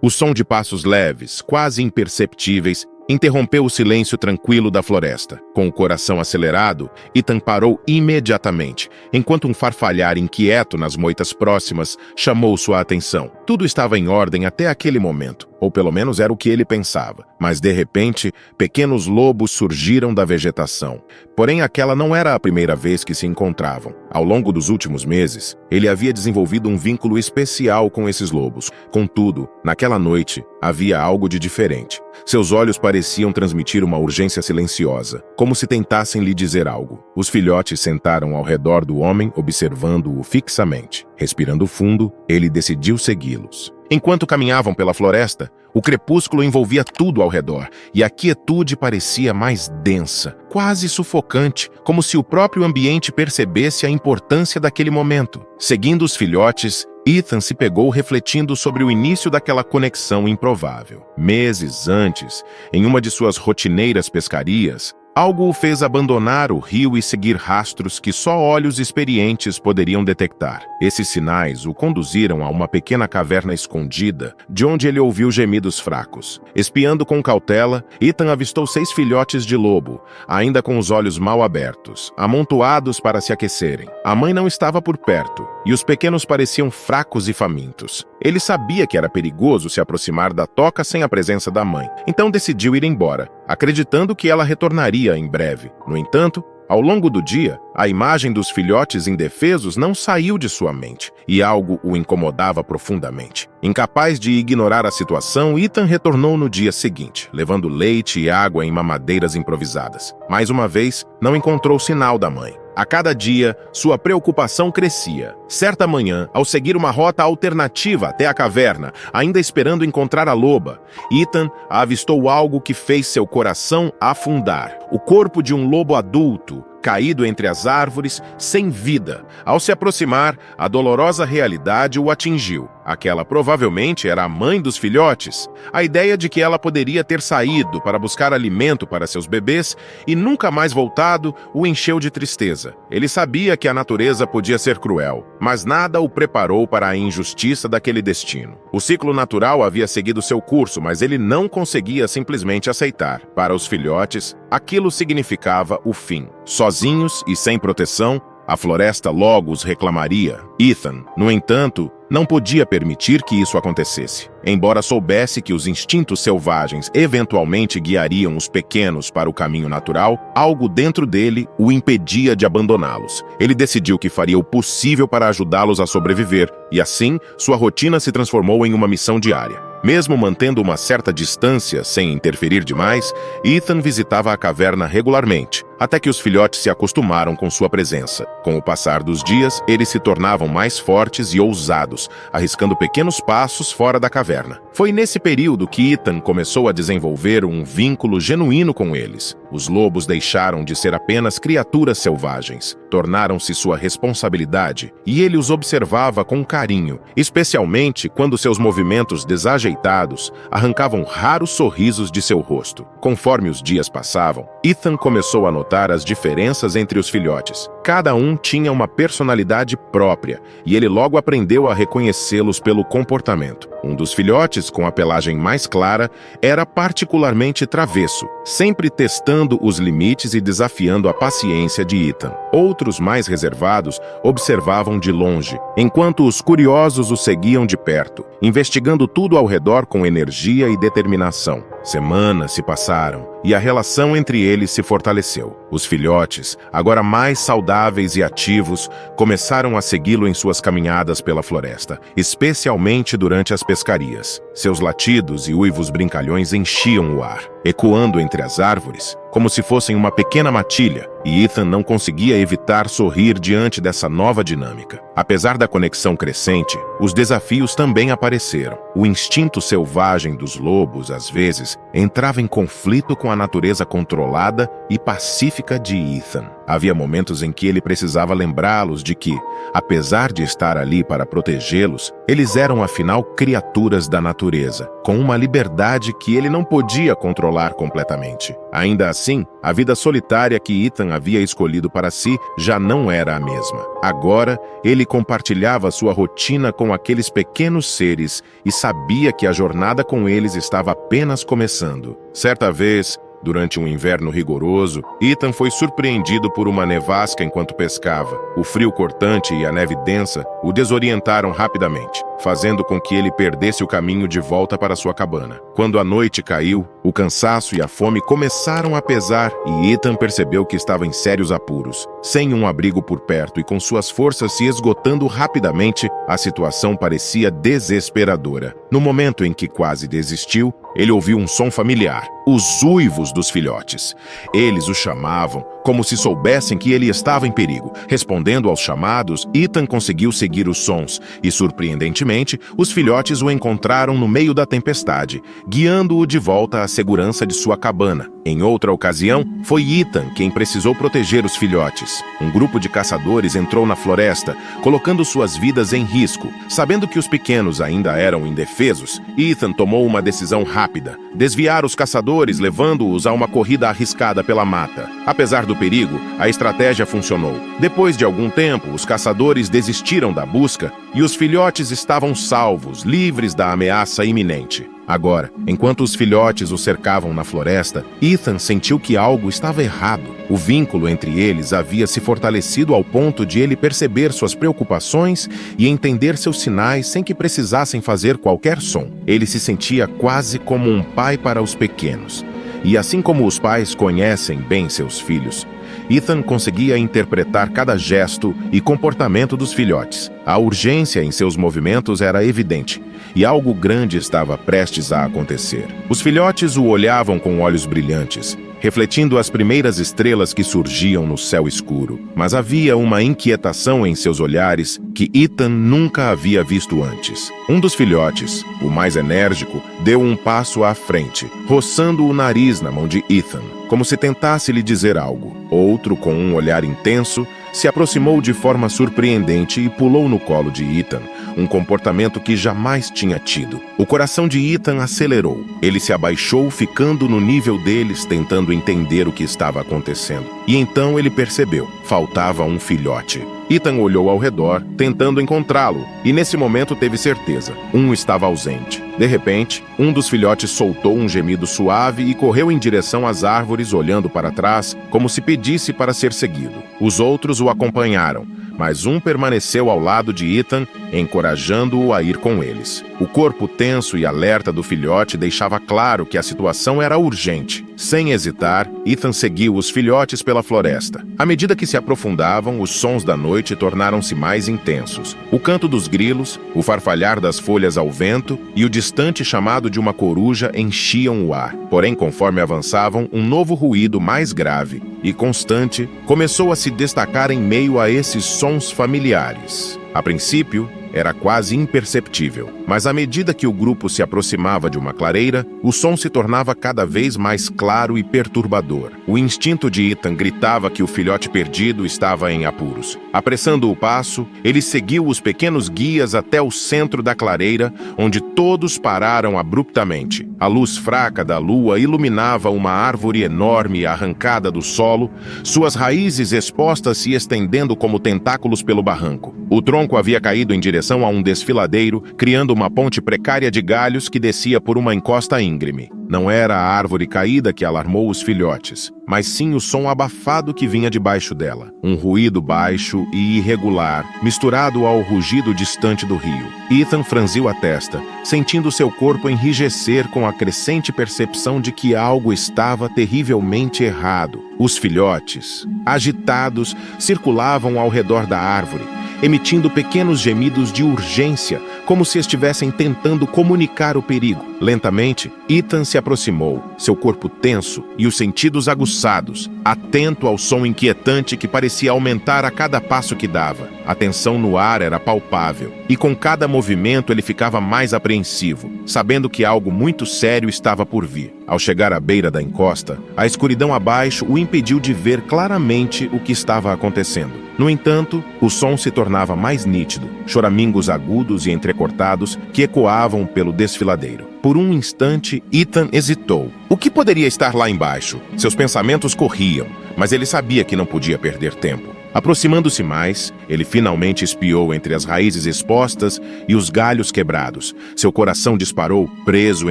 O som de passos leves, quase imperceptíveis, interrompeu o silêncio tranquilo da floresta. Com o coração acelerado, Ethan parou imediatamente, enquanto um farfalhar inquieto nas moitas próximas chamou sua atenção. Tudo estava em ordem até aquele momento, ou pelo menos era o que ele pensava. Mas, de repente, pequenos lobos surgiram da vegetação. Porém, aquela não era a primeira vez que se encontravam. Ao longo dos últimos meses, ele havia desenvolvido um vínculo especial com esses lobos. Contudo, naquela noite, havia algo de diferente. Seus olhos pareciam transmitir uma urgência silenciosa, como se tentassem lhe dizer algo. Os filhotes sentaram ao redor do homem, observando-o fixamente. Respirando fundo, ele decidiu segui-los. Enquanto caminhavam pela floresta, o crepúsculo envolvia tudo ao redor, e a quietude parecia mais densa, quase sufocante, como se o próprio ambiente percebesse a importância daquele momento. Seguindo os filhotes, Ethan se pegou refletindo sobre o início daquela conexão improvável. Meses antes, em uma de suas rotineiras pescarias, algo o fez abandonar o rio e seguir rastros que só olhos experientes poderiam detectar. Esses sinais o conduziram a uma pequena caverna escondida, de onde ele ouviu gemidos fracos. Espiando com cautela, Ethan avistou 6 filhotes de lobo, ainda com os olhos mal abertos, amontoados para se aquecerem. A mãe não estava por perto, e os pequenos pareciam fracos e famintos. Ele sabia que era perigoso se aproximar da toca sem a presença da mãe, então decidiu ir embora, acreditando que ela retornaria em breve. No entanto, ao longo do dia, a imagem dos filhotes indefesos não saiu de sua mente, e algo o incomodava profundamente. Incapaz de ignorar a situação, Ethan retornou no dia seguinte, levando leite e água em mamadeiras improvisadas. Mais uma vez, não encontrou sinal da mãe. A cada dia, sua preocupação crescia. Certa manhã, ao seguir uma rota alternativa até a caverna, ainda esperando encontrar a loba, Ethan avistou algo que fez seu coração afundar. O corpo de um lobo adulto, caído entre as árvores, sem vida. Ao se aproximar, a dolorosa realidade o atingiu. Aquela provavelmente era a mãe dos filhotes. A ideia de que ela poderia ter saído para buscar alimento para seus bebês e nunca mais voltado o encheu de tristeza. Ele sabia que a natureza podia ser cruel, mas nada o preparou para a injustiça daquele destino. O ciclo natural havia seguido seu curso, mas ele não conseguia simplesmente aceitar. Para os filhotes, aquilo significava o fim. Sozinhos e sem proteção, a floresta logo os reclamaria. Ethan, no entanto, não podia permitir que isso acontecesse. Embora soubesse que os instintos selvagens eventualmente guiariam os pequenos para o caminho natural, algo dentro dele o impedia de abandoná-los. Ele decidiu que faria o possível para ajudá-los a sobreviver, e assim, sua rotina se transformou em uma missão diária. Mesmo mantendo uma certa distância, sem interferir demais, Ethan visitava a caverna regularmente, até que os filhotes se acostumaram com sua presença. Com o passar dos dias, eles se tornavam mais fortes e ousados, arriscando pequenos passos fora da caverna. Foi nesse período que Ethan começou a desenvolver um vínculo genuíno com eles. Os lobos deixaram de ser apenas criaturas selvagens, tornaram-se sua responsabilidade, e ele os observava com carinho, especialmente quando seus movimentos desajeitados arrancavam raros sorrisos de seu rosto. Conforme os dias passavam, Ethan começou a notar as diferenças entre os filhotes. Cada um tinha uma personalidade própria, e ele logo aprendeu a reconhecê-los pelo comportamento. Um dos filhotes, com a pelagem mais clara, era particularmente travesso, sempre testando os limites e desafiando a paciência de Ethan. Outros, mais reservados, observavam de longe, enquanto os curiosos o seguiam de perto, investigando tudo ao redor com energia e determinação. Semanas se passaram, e a relação entre eles se fortaleceu. Os filhotes, agora mais saudáveis e ativos, começaram a segui-lo em suas caminhadas pela floresta, especialmente durante as pescarias. Seus latidos e uivos brincalhões enchiam o ar, ecoando entre as árvores, como se fossem uma pequena matilha, e Ethan não conseguia evitar sorrir diante dessa nova dinâmica. Apesar da conexão crescente, os desafios também apareceram. O instinto selvagem dos lobos, às vezes, entrava em conflito com a natureza controlada e pacífica de Ethan. Havia momentos em que ele precisava lembrá-los de que, apesar de estar ali para protegê-los, eles eram afinal criaturas da natureza, com uma liberdade que ele não podia controlar completamente. Ainda assim, a vida solitária que Ethan havia escolhido para si já não era a mesma. Agora, ele compartilhava sua rotina com aqueles pequenos seres e sabia que a jornada com eles estava apenas começando. Certa vez, durante um inverno rigoroso, Ethan foi surpreendido por uma nevasca enquanto pescava. O frio cortante e a neve densa o desorientaram rapidamente, fazendo com que ele perdesse o caminho de volta para sua cabana. Quando a noite caiu, o cansaço e a fome começaram a pesar e Ethan percebeu que estava em sérios apuros. Sem um abrigo por perto e com suas forças se esgotando rapidamente, a situação parecia desesperadora. No momento em que quase desistiu, ele ouviu um som familiar, os uivos dos filhotes. Eles o chamavam como se soubessem que ele estava em perigo. Respondendo aos chamados, Ethan conseguiu seguir os sons e, surpreendentemente, os filhotes o encontraram no meio da tempestade, guiando-o de volta à segurança de sua cabana. Em outra ocasião, foi Ethan quem precisou proteger os filhotes. Um grupo de caçadores entrou na floresta, colocando suas vidas em risco. Sabendo que os pequenos ainda eram indefesos, Ethan tomou uma decisão rápida: desviar os caçadores, levando-os a uma corrida arriscada pela mata. Apesar do perigo, a estratégia funcionou. Depois de algum tempo, os caçadores desistiram da busca e os filhotes estavam salvos, livres da ameaça iminente. Agora, enquanto os filhotes o cercavam na floresta, Ethan sentiu que algo estava errado. O vínculo entre eles havia se fortalecido ao ponto de ele perceber suas preocupações e entender seus sinais sem que precisassem fazer qualquer som. Ele se sentia quase como um pai para os pequenos. E assim como os pais conhecem bem seus filhos, Ethan conseguia interpretar cada gesto e comportamento dos filhotes. A urgência em seus movimentos era evidente, e algo grande estava prestes a acontecer. Os filhotes o olhavam com olhos brilhantes, refletindo as primeiras estrelas que surgiam no céu escuro. Mas havia uma inquietação em seus olhares que Ethan nunca havia visto antes. Um dos filhotes, o mais enérgico, deu um passo à frente, roçando o nariz na mão de Ethan, como se tentasse lhe dizer algo. Outro, com um olhar intenso, se aproximou de forma surpreendente e pulou no colo de Ethan, um comportamento que jamais tinha tido. O coração de Ethan acelerou. Ele se abaixou, ficando no nível deles, tentando entender o que estava acontecendo. E então ele percebeu: faltava um filhote. Ethan olhou ao redor, tentando encontrá-lo, e nesse momento teve certeza: um estava ausente. De repente, um dos filhotes soltou um gemido suave e correu em direção às árvores, olhando para trás, como se pedisse para ser seguido. Os outros o acompanharam, mas um permaneceu ao lado de Ethan, encorajando-o a ir com eles. O corpo tenso e alerta do filhote deixava claro que a situação era urgente. Sem hesitar, Ethan seguiu os filhotes pela floresta. À medida que se aprofundavam, os sons da noite tornaram-se mais intensos. O canto dos grilos, o farfalhar das folhas ao vento e o distante chamado de uma coruja enchiam o ar. Porém, conforme avançavam, um novo ruído mais grave e constante começou a se destacar em meio a esses sons familiares. A princípio, era quase imperceptível, mas à medida que o grupo se aproximava de uma clareira, o som se tornava cada vez mais claro e perturbador. O instinto de Ethan gritava que o filhote perdido estava em apuros. Apressando o passo, ele seguiu os pequenos guias até o centro da clareira, onde todos pararam abruptamente. A luz fraca da lua iluminava uma árvore enorme arrancada do solo, suas raízes expostas se estendendo como tentáculos pelo barranco. O tronco havia caído em direção a um desfiladeiro, criando uma ponte precária de galhos que descia por uma encosta íngreme. Não era a árvore caída que alarmou os filhotes, mas sim o som abafado que vinha debaixo dela. Um ruído baixo e irregular, misturado ao rugido distante do rio. Ethan franziu a testa, sentindo seu corpo enrijecer com a crescente percepção de que algo estava terrivelmente errado. Os filhotes, agitados, circulavam ao redor da árvore, emitindo pequenos gemidos de urgência, como se estivessem tentando comunicar o perigo. Lentamente, Ethan se aproximou, seu corpo tenso e os sentidos aguçados, atento ao som inquietante que parecia aumentar a cada passo que dava. A tensão no ar era palpável, e com cada movimento ele ficava mais apreensivo, sabendo que algo muito sério estava por vir. Ao chegar à beira da encosta, a escuridão abaixo o impediu de ver claramente o que estava acontecendo. No entanto, o som se tornava mais nítido, choramingos agudos e entrecortados que ecoavam pelo desfiladeiro. Por um instante, Ethan hesitou. O que poderia estar lá embaixo? Seus pensamentos corriam, mas ele sabia que não podia perder tempo. Aproximando-se mais, ele finalmente espiou entre as raízes expostas e os galhos quebrados. Seu coração disparou. Preso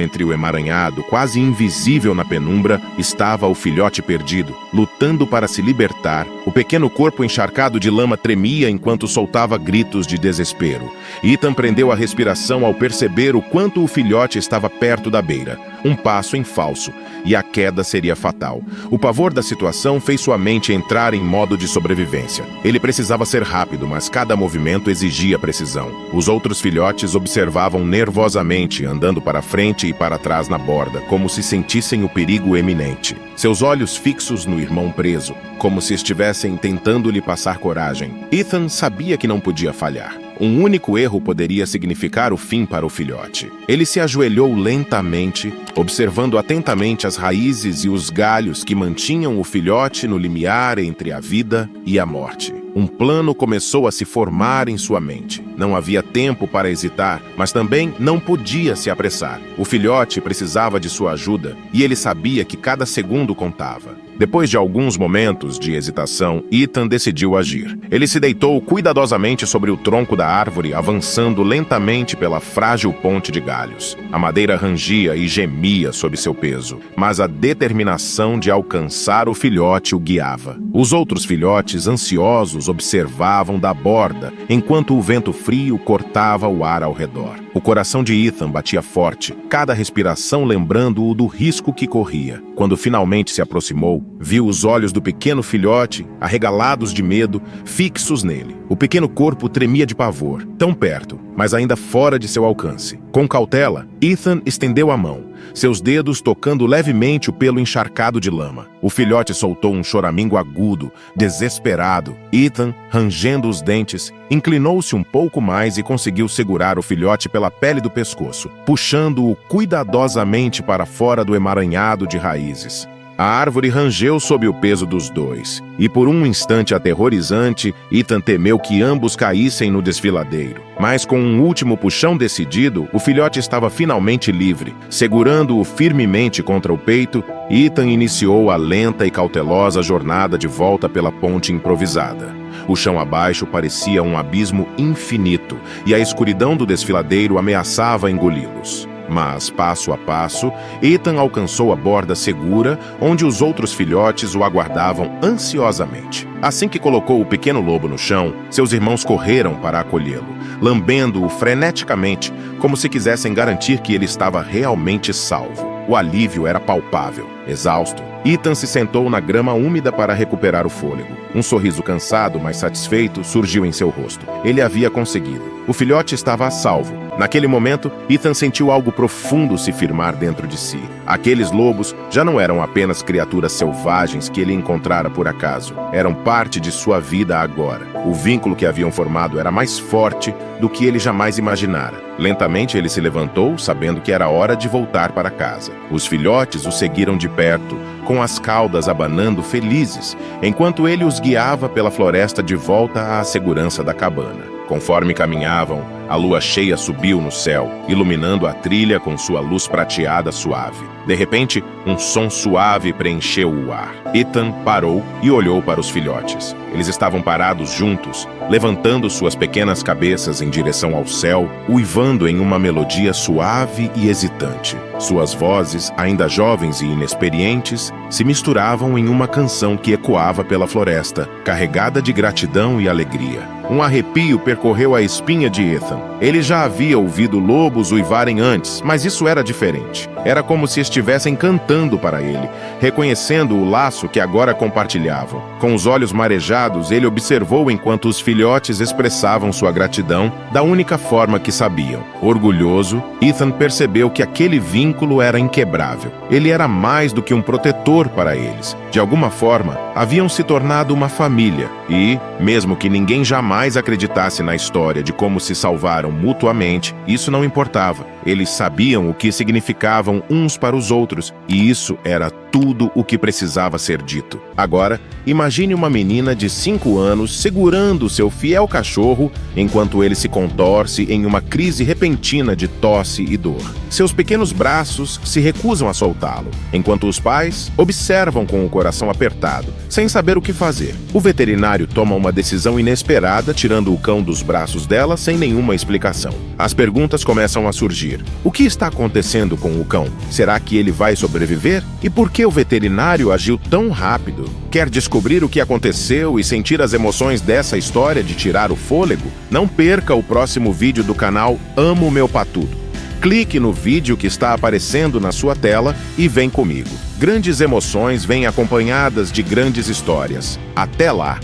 entre o emaranhado, quase invisível na penumbra, estava o filhote perdido, lutando para se libertar. O pequeno corpo encharcado de lama tremia enquanto soltava gritos de desespero. Ethan prendeu a respiração ao perceber o quanto o filhote estava perto da beira. Um passo em falso, e a queda seria fatal. O pavor da situação fez sua mente entrar em modo de sobrevivência. Ele precisava ser rápido, mas cada movimento exigia precisão. Os outros filhotes observavam nervosamente, andando para frente e para trás na borda, como se sentissem o perigo eminente. Seus olhos fixos no irmão preso, como se estivessem tentando lhe passar coragem. Ethan sabia que não podia falhar. Um único erro poderia significar o fim para o filhote. Ele se ajoelhou lentamente, observando atentamente as raízes e os galhos que mantinham o filhote no limiar entre a vida e a morte. Um plano começou a se formar em sua mente. Não havia tempo para hesitar, mas também não podia se apressar. O filhote precisava de sua ajuda, e ele sabia que cada segundo contava. Depois de alguns momentos de hesitação, Ethan decidiu agir. Ele se deitou cuidadosamente sobre o tronco da árvore, avançando lentamente pela frágil ponte de galhos. A madeira rangia e gemia sob seu peso, mas a determinação de alcançar o filhote o guiava. Os outros filhotes, ansiosos, observavam da borda, enquanto o vento frio cortava o ar ao redor. O coração de Ethan batia forte, cada respiração lembrando-o do risco que corria. Quando finalmente se aproximou, viu os olhos do pequeno filhote, arregalados de medo, fixos nele. O pequeno corpo tremia de pavor, tão perto, mas ainda fora de seu alcance. Com cautela, Ethan estendeu a mão, seus dedos tocando levemente o pelo encharcado de lama. O filhote soltou um choramingo agudo, desesperado. Ethan, rangendo os dentes, inclinou-se um pouco mais e conseguiu segurar o filhote pela pele do pescoço, puxando-o cuidadosamente para fora do emaranhado de raízes. A árvore rangeu sob o peso dos dois, e por um instante aterrorizante, Ethan temeu que ambos caíssem no desfiladeiro. Mas com um último puxão decidido, o filhote estava finalmente livre. Segurando-o firmemente contra o peito, Ethan iniciou a lenta e cautelosa jornada de volta pela ponte improvisada. O chão abaixo parecia um abismo infinito, e a escuridão do desfiladeiro ameaçava engoli-los. Mas, passo a passo, Ethan alcançou a borda segura, onde os outros filhotes o aguardavam ansiosamente. Assim que colocou o pequeno lobo no chão, seus irmãos correram para acolhê-lo, lambendo-o freneticamente, como se quisessem garantir que ele estava realmente salvo. O alívio era palpável. Exausto, Ethan se sentou na grama úmida para recuperar o fôlego. Um sorriso cansado, mas satisfeito, surgiu em seu rosto. Ele havia conseguido. O filhote estava a salvo. Naquele momento, Ethan sentiu algo profundo se firmar dentro de si. Aqueles lobos já não eram apenas criaturas selvagens que ele encontrara por acaso. Eram parte de sua vida agora. O vínculo que haviam formado era mais forte do que ele jamais imaginara. Lentamente ele se levantou, sabendo que era hora de voltar para casa. Os filhotes o seguiram de perto, com as caudas abanando felizes, enquanto ele os guiava pela floresta de volta à segurança da cabana. Conforme caminhavam, a lua cheia subiu no céu, iluminando a trilha com sua luz prateada suave. De repente, um som suave preencheu o ar. Ethan parou e olhou para os filhotes. Eles estavam parados juntos, levantando suas pequenas cabeças em direção ao céu, uivando em uma melodia suave e hesitante. Suas vozes, ainda jovens e inexperientes, se misturavam em uma canção que ecoava pela floresta, carregada de gratidão e alegria. Um arrepio percorreu a espinha de Ethan. Ele já havia ouvido lobos uivarem antes, mas isso era diferente. Era como se estivessem cantando para ele, reconhecendo o laço que agora compartilhavam. Com os olhos marejados, ele observou enquanto os filhotes expressavam sua gratidão da única forma que sabiam. Orgulhoso, Ethan percebeu que aquele vínculo era inquebrável. Ele era mais do que um protetor para eles. De alguma forma, haviam se tornado uma família e, mesmo que ninguém jamais acreditasse na história de como se salvaram mutuamente, isso não importava. Eles sabiam o que significavam uns para os outros e isso era tudo o que precisava ser dito. Agora, imagine uma menina de 5 anos segurando seu fiel cachorro enquanto ele se contorce em uma crise repentina de tosse e dor. Seus pequenos braços se recusam a soltá-lo, enquanto os pais observam com o coração apertado, sem saber o que fazer. O veterinário toma uma decisão inesperada, tirando o cão dos braços dela sem nenhuma explicação. As perguntas começam a surgir. O que está acontecendo com o cão? Será que ele vai sobreviver? E por que o veterinário agiu tão rápido? Quer descobrir o que aconteceu e sentir as emoções dessa história de tirar o fôlego? Não perca o próximo vídeo do canal Amo Meu Patudo. Clique no vídeo que está aparecendo na sua tela e vem comigo. Grandes emoções vêm acompanhadas de grandes histórias. Até lá!